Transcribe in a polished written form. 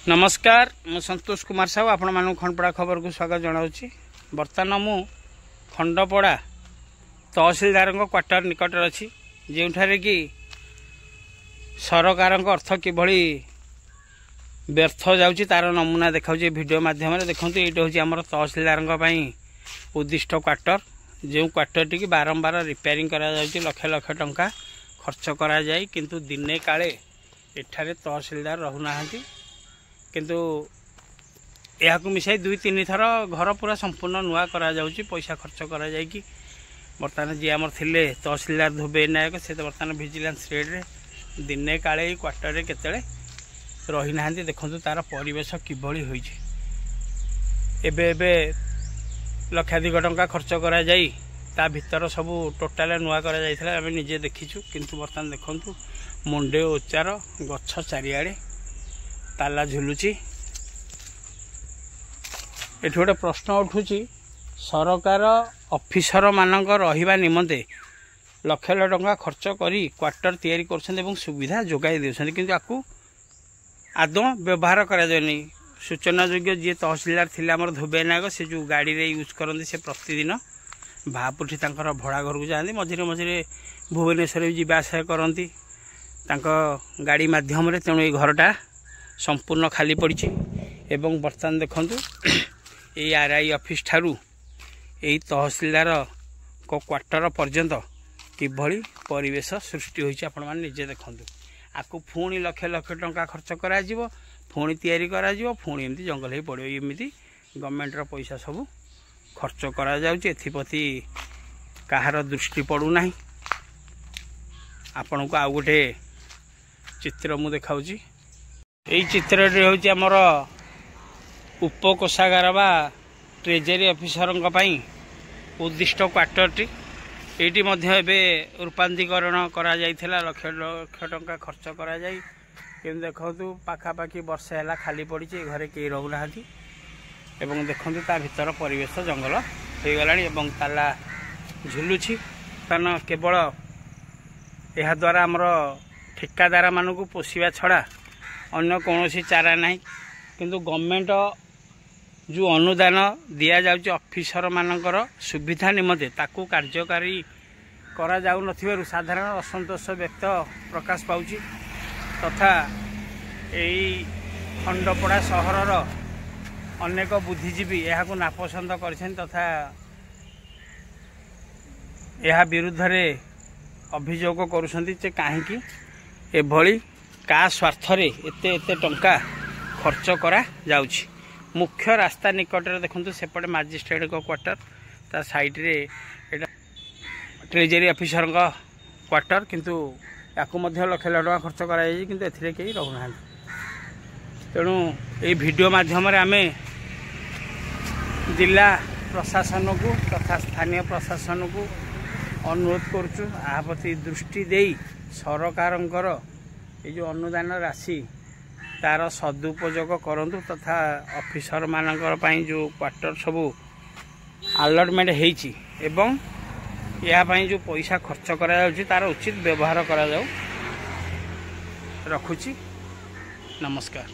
नमस्कार मु संतोष कुमार साहू आपण मानक खंडपड़ा खबर को स्वागत जनाऊँगी। बर्तमान मु खंडपड़ा तहसीलदार क्वार्टर निकट अच्छी जो कि सरकार अर्थ किभली व्यर्थ जाऊँगी तार नमूना देखा वीडियो माध्यम देखते ये हूँ आम तहसीलदार उद्दिष्ट क्वार्टर जो क्वार्टर टी बारंबार रिपेयरिंग करा लक्ष लक्ष टंका खर्च करा जाए किंतु दिने काले एठारे तहसीलदार रहूना किंतु यह मिसाई दुई तीन थर घर पूरा संपूर्ण नुआ करा जाउची पैसा खर्च करा जाए कि बर्तमान जी आमर थिले तहसीलदार धोबे नायक से बर्तमान विजिलेंस रेड रे दिने काले क्वार्टर रे केतले रही ना देखु तार परिवेश किभली होइछे। एबे एबे लक्षाधिक टंका खर्च करा जाई ता भीतर सब टोटाल नुआ करा जाइथिला आमे निजे देखिछु किंतु बर्तमान देखंतु मुंडे उच्चार गछ चारिआडे ताला झुलुची। एठी गोटे प्रश्न उठुची सरकार ऑफिसर मानक रहिबा निमंते लक्ष लक्ष टंका खर्च करी क्वार्टर तैयारी करछन एवं सुविधा जोगाई देछन किंतु आकु आदौ व्यवहार करा जायनी। सूचना योग्य जी तहसीलदार थिले हमर धोबे नायक से जो गाड़ी रे यूज करंदी से प्रतिदिन भापुठी तांकर भड़ा घर को जांदी मझिरे मझिरे भुवनेश्वर जीवा आशा करंती तांका गाड़ी माध्यम रे तेणु ए घरटा संपूर्ण खाली पड़ी एवं बर्तमान देखंतु ये आरआई ऑफिस ठारू यही तहसीलदार को क्वार्टर पर्यंत किभली परिवेश सृष्टि होइछि आपण माने निजे देखंतु। आकु पुणी लक्ष लक्ष टंका खर्च करा जिवो पुणी तैयारी करा जिवो पुणी एमती जंगल ही पड़ो एमती गवर्नमेंट रो पैसा सब खर्च करा जाउछि एथिपति काहार दृष्टि पड़ू नाही। आपण को आ गोटे चित्र मु देखाउछि। यही चित्र हूँ आमर उपकोषागार बा ट्रेजरी ऑफिसर उद्दिष्ट क्वार्टर टी ये रूपांतरीकरण करा जाइथिला लक्ष लक्ष टंका खर्च करा जाई किंतु देखु पाखापाखि वर्षे है खाली पड़ी घरे कई रहूना एवं देखु ता भीतर परिवेश जंगल हो गला ताला झुलुछि कारण केवल यह द्वारा आमर ठेकादार मानक पोषिबा छड़ा अन्य कौन चारा नहीं किंतु गवर्नमेंट जो अनुदान दिया जाउची ऑफिसर मानकर सुविधा निमते ताकू कार्यकारी करा जाउ नथिबारु साधारण असंतोष व्यक्त प्रकाश पाउची तथा एई खंडपड़ा सहरर अनेक बुद्धिजीवी यहाकू नापसंद करछन तथा यह विरुद्ध रे अभियोग करुछंती जे काहेकि एभली का स्वार्थ रे एते एते टंका खर्च करा जाउछि। मुख्य रास्ता निकट रे देखंतु सेपटे मजिस्ट्रेट को क्वार्टर ता साइड रे एटा ट्रेजरी ऑफिसर का क्वार्टर किंतु याकू मध्य लक्ष लक्ष टंका खर्च करा जाई किंतु एथिरे केही रहउना। तेणु ए वीडियो माध्यम रे आमे जिला प्रशासन को तथा स्थानीय प्रशासन को अनुरोध करछु आ प्रति दृष्टि देई सरकारंकर ये जो अनुदान राशि तार सदुपयोग करंतु तथा ऑफिसर मानकर पई जो क्वार्टर सब अलॉटमेंट हेची एवं या पई जो पैसा खर्च करा जाउची तार उचित व्यवहार करा जाऊ। रखुची नमस्कार।